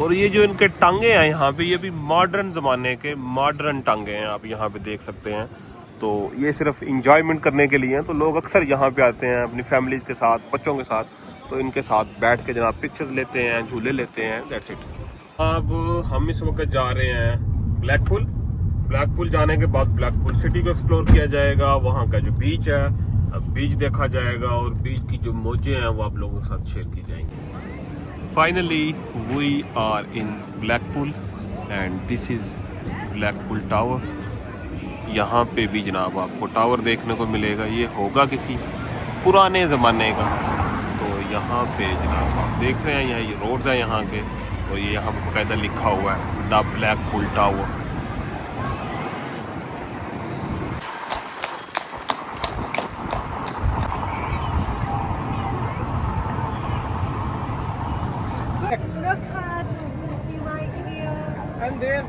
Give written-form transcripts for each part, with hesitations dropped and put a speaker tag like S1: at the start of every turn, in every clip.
S1: और ये जो इनके टांगे हैं यहाँ पे, ये भी मॉडर्न ज़माने के मॉडर्न टांगे हैं, आप यहाँ पे देख सकते हैं। तो ये सिर्फ इंजॉयमेंट करने के लिए हैं, तो लोग अक्सर यहाँ पे आते हैं अपनी फैमिलीज़ के साथ, बच्चों के साथ, तो इनके साथ बैठ के जनाब पिक्चर्स लेते हैं, झूले लेते हैं, दैट्स इट। अब हम इस वक्त जा रहे हैं ब्लैकपूल जाने के बाद ब्लैकपूल सिटी को एक्सप्लोर किया जाएगा, वहाँ का जो बीच है बीच देखा जाएगा, और बीच की जो मौजें हैं वो आप लोगों के साथ शेयर की जाएंगी। Finally we are in Blackpool and this is Blackpool Tower. यहाँ पे भी जनाब आपको टावर देखने को मिलेगा, ये होगा किसी पुराने ज़माने का। तो यहाँ पे जनाब आप देख रहे हैं, यहाँ ये रोड्स हैं यहाँ के, तो ये यहाँ पर बाकायदा लिखा हुआ है the Blackpool tower.
S2: Look at the Wuxi right here.
S3: And then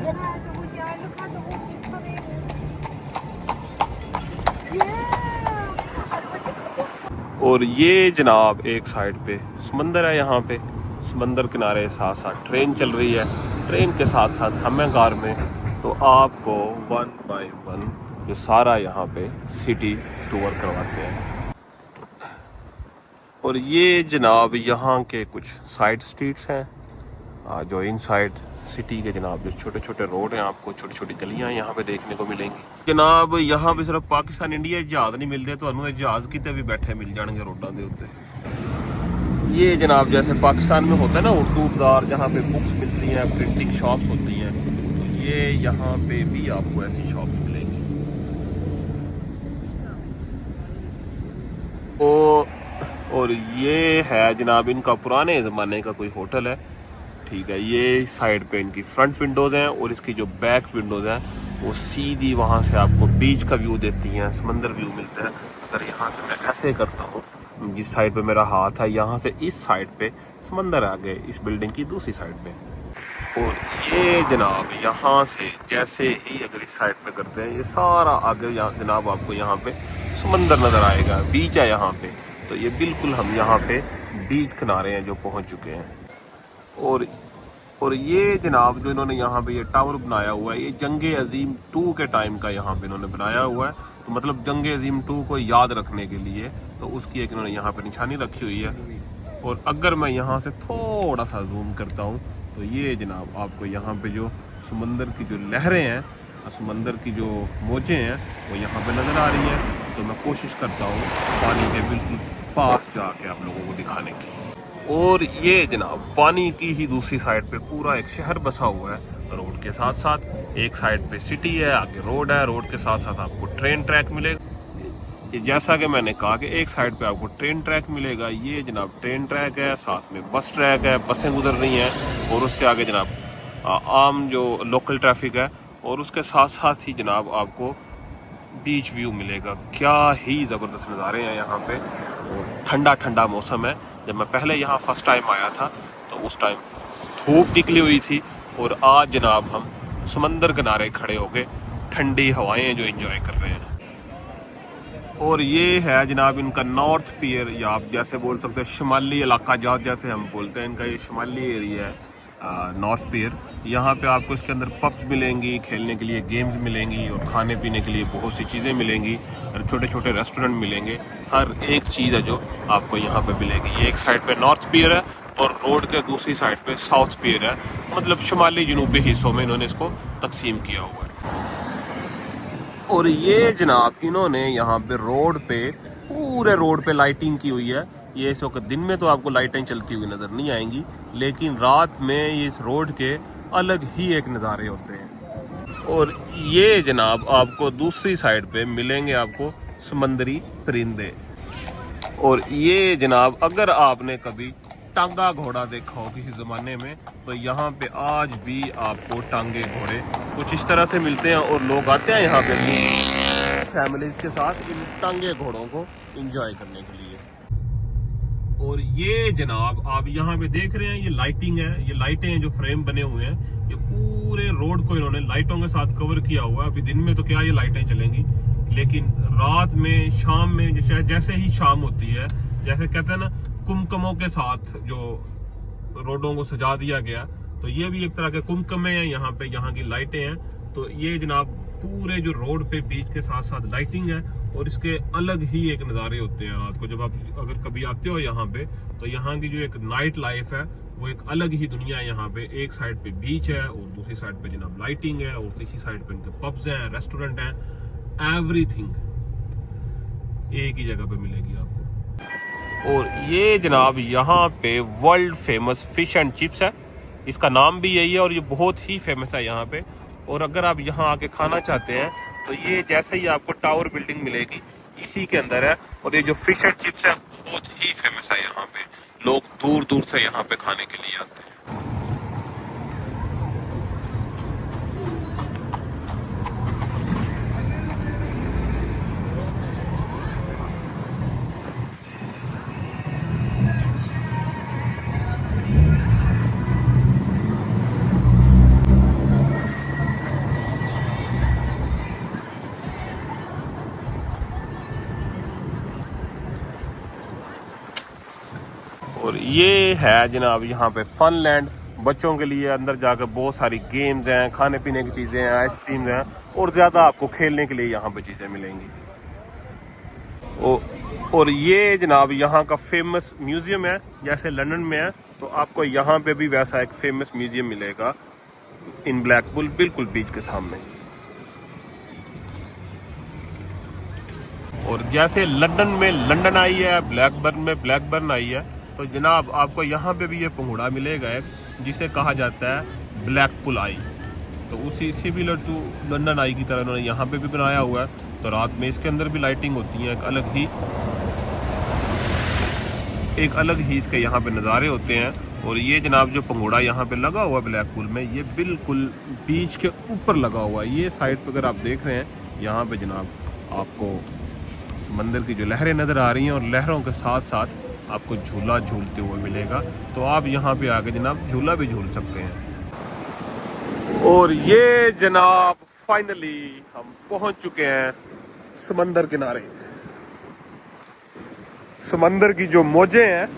S2: Look at the Wuxi. Look at the Wuxi coming. Yeah.
S1: और ये जनाब एक साइड पे समंदर है, यहाँ पे समंदर किनारे साथ साथ ट्रेन चल रही है, ट्रेन के साथ साथ हम हैं कार में। तो आपको 1 बाय 1 ये सारा यहाँ पे सिटी टूर करवाते हैं। और ये जनाब यहाँ के कुछ साइड स्ट्रीट्स हैं जो इनसाइड सिटी के जनाब जो छोटे छोटे रोड हैं, आपको छोटी छोटी गलियाँ यहाँ पे देखने को मिलेंगी। जनाब यहाँ पे सिर्फ पाकिस्तान इंडिया जहाज नहीं मिलते, तो जहाज कितने भी बैठे मिल जाएंगे रोडों के उत्ते। ये जनाब जैसे पाकिस्तान में होता है ना उर्दू बाजार, जहाँ पे बुक्स मिलती हैं, प्रिंटिंग शॉप्स होती हैं, तो ये यहाँ पे भी आपको ऐसी शॉप्स मिलेंगी। और ये है जनाब इनका पुराने ज़माने का कोई होटल है, ठीक है। ये साइड पे इनकी फ्रंट विंडोज़ हैं, और इसकी जो बैक विंडोज़ हैं वो सीधी वहाँ से आपको बीच का व्यू देती हैं, समंदर व्यू मिलता है। अगर यहाँ से मैं ऐसे करता हूँ, जिस साइड पे मेरा हाथ है, यहाँ से इस साइड पे समंदर आ गए, इस बिल्डिंग की दूसरी साइड पे। और ये जनाब यहाँ से जैसे ही अगर इस साइड पे करते हैं, ये सारा आगे जनाब आपको यहाँ पे समंदर नज़र आएगा, बीच है यहाँ पे। तो ये बिल्कुल हम यहाँ पे बीच किनारे हैं जो पहुँच चुके हैं। और ये जनाब जो इन्होंने यहाँ पे ये टावर बनाया हुआ है, ये जंग अजीम 2 के टाइम का यहाँ पे इन्होंने बनाया हुआ है। तो मतलब जंग अजीम 2 को याद रखने के लिए तो उसकी एक इन्होंने यहाँ पे निशानी रखी हुई है। और अगर मैं यहाँ से थोड़ा सा जूम करता हूँ, तो ये जनाब आपको यहाँ पे जो समंदर की जो लहरें हैं, समंदर की जो मौजें हैं, वो यहाँ पे नज़र आ रही है। तो मैं कोशिश करता हूँ पानी के बिल्कुल पास जाके आप लोगों को दिखाने की। और ये जनाब पानी की ही दूसरी साइड पे पूरा एक शहर बसा हुआ है रोड के साथ साथ। एक साइड पे सिटी है, आगे रोड है, रोड के साथ साथ आपको ट्रेन ट्रैक मिलेगा। जैसा कि मैंने कहा कि एक साइड पे आपको ट्रेन ट्रैक मिलेगा, ये जनाब ट्रेन ट्रैक है, साथ में बस ट्रैक है, बसें गुजर रही हैं, और उससे आगे जनाब आम जो लोकल ट्रैफिक है, और उसके साथ साथ ही जनाब आपको बीच व्यू मिलेगा। क्या ही ज़बरदस्त नज़ारे हैं यहाँ पे, और ठंडा ठंडा मौसम है। जब मैं पहले यहाँ फर्स्ट टाइम आया था तो उस टाइम धूप निकली हुई थी, और आज जनाब हम समंदर किनारे खड़े होके ठंडी हवाएं जो एंजॉय कर रहे हैं। और ये है जनाब इनका नॉर्थ पियर, या आप जैसे बोल सकते हैं शुमाली इलाका जैसे हम बोलते हैं, इनका ये शुमाली एरिया है नॉर्थ पियर। यहाँ पे आपको इसके अंदर पब्स मिलेंगी, खेलने के लिए गेम्स मिलेंगी, और खाने पीने के लिए बहुत सी चीज़ें मिलेंगी, और छोटे छोटे रेस्टोरेंट मिलेंगे। हर एक चीज़ है जो आपको यहाँ पे मिलेगी। ये एक साइड पे नॉर्थ पियर है, और रोड के दूसरी साइड पे साउथ पियर है, मतलब शुमाली जनूबी हिस्सों में इन्होंने इसको तकसीम किया हुआ है। और ये जनाब इन्होंने यहाँ पे रोड पे, पूरे रोड पे लाइटिंग की हुई है। ये इस वक्त दिन में तो आपको लाइटें चलती हुई नज़र नहीं आएंगी, लेकिन रात में इस रोड के अलग ही एक नज़ारे होते हैं। और ये जनाब आपको दूसरी साइड पे मिलेंगे आपको समंदरी परिंदे। और ये जनाब अगर आपने कभी टांगा घोड़ा देखा हो किसी ज़माने में, तो यहाँ पे आज भी आपको टांगे घोड़े कुछ इस तरह से मिलते हैं, और लोग आते हैं यहाँ पे अपनी फैमिलीज के साथ इन टांगे घोड़ों को एंजॉय करने के लिए। और ये जनाब आप यहाँ पे देख रहे हैं, ये लाइटिंग है, ये लाइटें हैं जो फ्रेम बने हुए हैं, ये पूरे रोड को इन्होंने लाइटों के साथ कवर किया हुआ है। अभी दिन में तो क्या ये लाइटें चलेंगी, लेकिन रात में, शाम में, जैसे ही शाम होती है, जैसे कहते हैं ना कुमकुमों के साथ जो रोडों को सजा दिया गया। तो ये भी एक तरह के कुमकुमे हैं यहाँ पे, यहाँ की लाइटें हैं। तो ये जनाब पूरे जो रोड पे बीच के साथ साथ लाइटिंग है, और इसके अलग ही एक नज़ारे होते हैं रात को। जब आप अगर कभी आते हो यहाँ पे, तो यहाँ की जो एक नाइट लाइफ है वो एक अलग ही दुनिया है। यहाँ पे एक साइड पे बीच है और दूसरी साइड पे जनाब लाइटिंग है, और तीसरी साइड पे इनके पब्स हैं, रेस्टोरेंट हैं, एवरीथिंग एक ही जगह पे मिलेगी आपको। और ये जनाब यहाँ पे world famous fish and chips है, इसका नाम भी यही है, और ये बहुत ही फेमस है यहाँ पे। और अगर आप यहाँ आके खाना चाहते हैं तो ये जैसे ही आपको टावर बिल्डिंग मिलेगी इसी के अंदर है। और ये जो फिश एंड चिप्स है बहुत ही फेमस है यहाँ पे, लोग दूर दूर से यहाँ पे खाने के लिए आते हैं। और ये है जनाब यहाँ पे फन लैंड, बच्चों के लिए अंदर जाकर बहुत सारी गेम्स हैं, खाने पीने की चीज़ें हैं, आइसक्रीम्स हैं, और ज़्यादा आपको खेलने के लिए यहाँ पे चीज़ें मिलेंगी। और ये जनाब यहाँ का फेमस म्यूज़ियम है, जैसे लंदन में है तो आपको यहाँ पे भी वैसा एक फेमस म्यूज़ियम मिलेगा इन ब्लैकपूल, बिल्कुल बीच के सामने। और जैसे लंदन में लंदन आई है, ब्लैकबर्न में ब्लैकबर्न आई है, तो जनाब आपको यहाँ पे भी ये पंघूड़ा मिलेगा एक, जिसे कहा जाता है ब्लैकपूल आई। तो उसी सिमिलर टू लंदन आई की तरह उन्होंने यहाँ पे भी बनाया हुआ है। तो रात में इसके अंदर भी लाइटिंग होती है, एक अलग ही इसके यहाँ पे नज़ारे होते हैं। और ये जनाब जो पंघूड़ा यहाँ पे लगा हुआ है ब्लैकपूल में, ये बिल्कुल बीच के ऊपर लगा हुआ है। ये साइड पर अगर आप देख रहे हैं यहाँ पे जनाब आपको समंदर की जो लहरें नज़र आ रही हैं, और लहरों के साथ साथ आपको झूला झूलते हुए मिलेगा। तो आप यहाँ पे आके जनाब झूला भी झूल सकते हैं। और ये जनाब फाइनली हम पहुंच चुके हैं समंदर किनारे। समंदर की जो मौजें हैं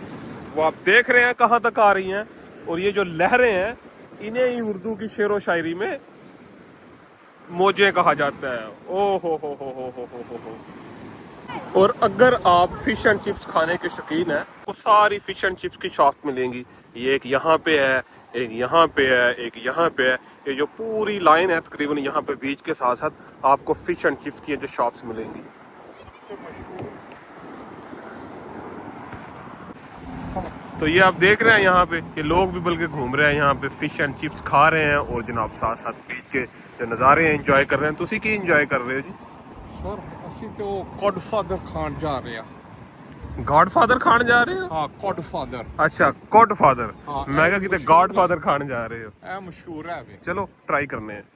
S1: वो आप देख रहे हैं कहाँ तक आ रही हैं, और ये जो लहरें हैं इन्हें ही उर्दू की शेरो शायरी में मौजें कहा जाता है। ओ हो। और अगर आप फिश एंड चिप्स खाने के शौकीन हैं तो सारी फिश एंड चिप्स की शॉप मिलेंगी। ये एक यहाँ पे है, एक यहाँ पे है, एक यहाँ पे है। ये जो पूरी लाइन है तकरीबन यहाँ पे बीच के साथ साथ आपको फिश एंड चिप्स की जो शॉप्स मिलेंगी। तो ये आप देख रहे हैं यहाँ पे कि लोग भी बल्कि घूम रहे हैं यहाँ पे, फिश एंड चिप्स खा रहे हैं, और जनाब साथ साथ बीच के जो नज़ारे हैं इंजॉय कर रहे हैं। तो उसी की इंजॉय कर रहे हो जी?
S3: सर ਅਸੀਂ ਤੇ ਉਹ ਗॉडफादर ਖਾਣ ਜਾ ਰਹੇ ਆ।
S1: गॉडफादर खान जा रहे हो?
S3: ਹਾਂ ਗॉडफादर।
S1: अच्छा गॉडफादर,
S3: हाँ,
S1: मैं क्या कितने गॉडफादर खान जा रहे हो?
S3: ਇਹ ਮਸ਼ਹੂਰ ਹੈ ਵੇ।
S1: चलो ट्राई करने हैं।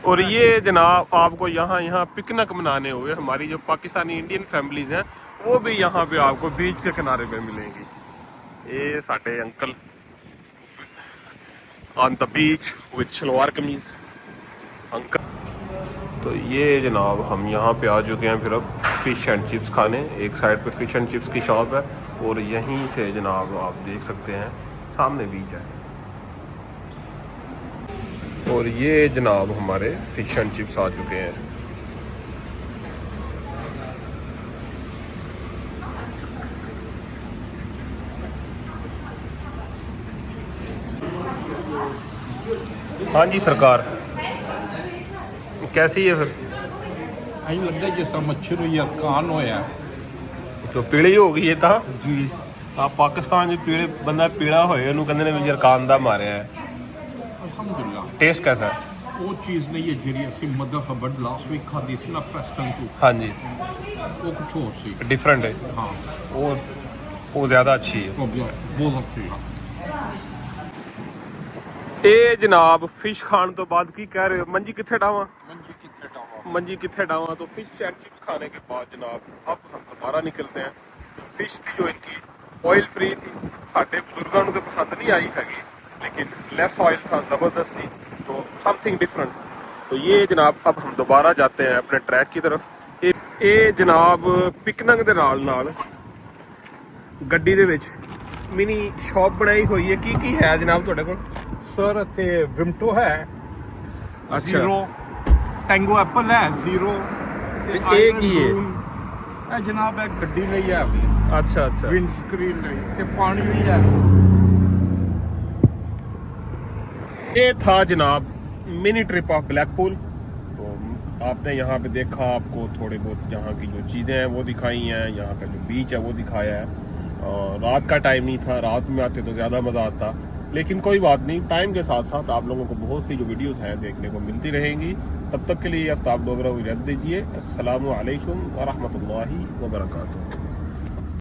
S1: और ये जनाब आपको यहाँ पिकनिक मनाने हुए हमारी जो पाकिस्तानी इंडियन फैमिलीज हैं वो भी यहाँ पे आपको बीच के किनारे पे मिलेंगी। ये साढ़े uncle on the beach with shalwar kameez uncle. तो ये जनाब हम यहाँ पे आ चुके हैं फिर अब फ़िश एंड चिप्स खाने। एक साइड पे फ़िश एंड चिप्स की शॉप है, और यहीं से जनाब आप देख सकते हैं सामने बीच है। और ये जनाब हमारे फ़िश एंड चिप्स आ चुके हैं। हाँ जी सरकार, कैसी है फिर?
S3: ਐਂ ਲੱਗਦਾ ਜਿਸ ਤਰ੍ਹਾਂ ਮੱਛਰ ਹੋਈ ਆ, ਕਾਨ ਹੋਇਆ
S1: तो पीली हो गई है ਤਾਂ
S3: ਜੀ।
S1: ਆ ਪਾਕਿਸਤਾਨ ਚ ਪੀਲੇ ਬੰਦਾ ਪੀਲਾ ਹੋਏ ਉਹਨੂੰ ਕਹਿੰਦੇ ਨੇ ਵੀ ਜਰਕਾਨ ਦਾ ਮਾਰਿਆ ਹੈ।
S3: ਅਲਹਮਦੁਲਿਲਾ
S1: ਟੇਸਟ कैसा है?
S3: ਉਹ ਚੀਜ਼ ਨਹੀਂ ਹੈ ਜਿਹੜੀ ਅਸੀਂ ਮਦਰ ਹਬਰਡ ਲਾਸਟ ਵੀਕ ਖਾਦੀ ਸੀ ਨਾ ਪ੍ਰੈਸਟਨ ਤੋਂ,
S1: हाँ जी,
S3: ਉਹ ਕੁਝ ਹੋਰ ਸੀ।
S1: डिफरेंट है,
S3: ਹਾਂ
S1: वो ज़्यादा अच्छी है।
S3: ਉਹ ਬਹੁਤ ਅੱਛੀ ਆ।
S1: ਇਹ ਜਨਾਬ ਫਿਸ਼ ਖਾਣ ਤੋਂ ਬਾਅਦ ਕੀ ਕਹਿ ਰਹੇ ਹੋ? ਮੰਜੀ ਕਿੱਥੇ ਡਾਵਾਂ?
S3: ਮੰਜੀ ਕਿੱਥੇ ਡਾਵਾ।
S1: मंजी कितने डावा। तो फिश एंड चिप्स खाने के बाद जनाब अब हम दोबारा निकलते हैं। तो फिश थी जो इनकी ऑयल फ्री थी, साढ़े बुजुर्गों को तो पसंद नहीं आई हैगी, लेकिन लेस ऑयल था, ज़बरदस्त थी, तो समथिंग डिफरेंट। तो ये जनाब अब हम दोबारा जाते हैं अपने ट्रैक की तरफ। ये जनाब पिकनिक दे नाल गड्डी दे विच मिनी शॉप बनाई हुई है की है जनाब ਤੁਹਾਡੇ ਕੋਲ?
S3: ਸਰ ਇੱਥੇ ਵਿਮਟੋ ਹੈ,
S1: ਅੱਛਾ।
S3: ਜ਼ੀਰੋ ਟੈਂਗੋ ਐਪਲ ਹੈ, ਜ਼ੀਰੋ
S1: ਤੇ ਇਹ ਕੀ ਹੈ?
S3: ਇਹ ਜਨਾਬ ਇਹ ਗੱਡੀ ਲਈ ਹੈ ਆਪਣੀ,
S1: अच्छा अच्छा
S3: ਵਿੰਡ ਸਕਰੀਨ ਲਈ ਤੇ ਪਾਣੀ ਵੀ ਹੈ।
S1: ये था जनाब मिनी ट्रिप ऑफ ब्लैकपूल। तो आपने यहाँ पे देखा, आपको थोड़े बहुत यहाँ की जो चीज़ें हैं वो दिखाई हैं, यहाँ का जो बीच है वो दिखाया है। और रात का टाइम नहीं था, रात में आते तो ज़्यादा मज़ा आता, लेकिन कोई बात नहीं, टाइम के साथ साथ आप लोगों को बहुत सी जो वीडियोस हैं देखने को मिलती रहेंगी। तब तक के लिए आफ्ताब डोगरा को इजाज़त दीजिए। अस्सलामु अलैकुम व रहमतुल्लाहि व बरकातुहू।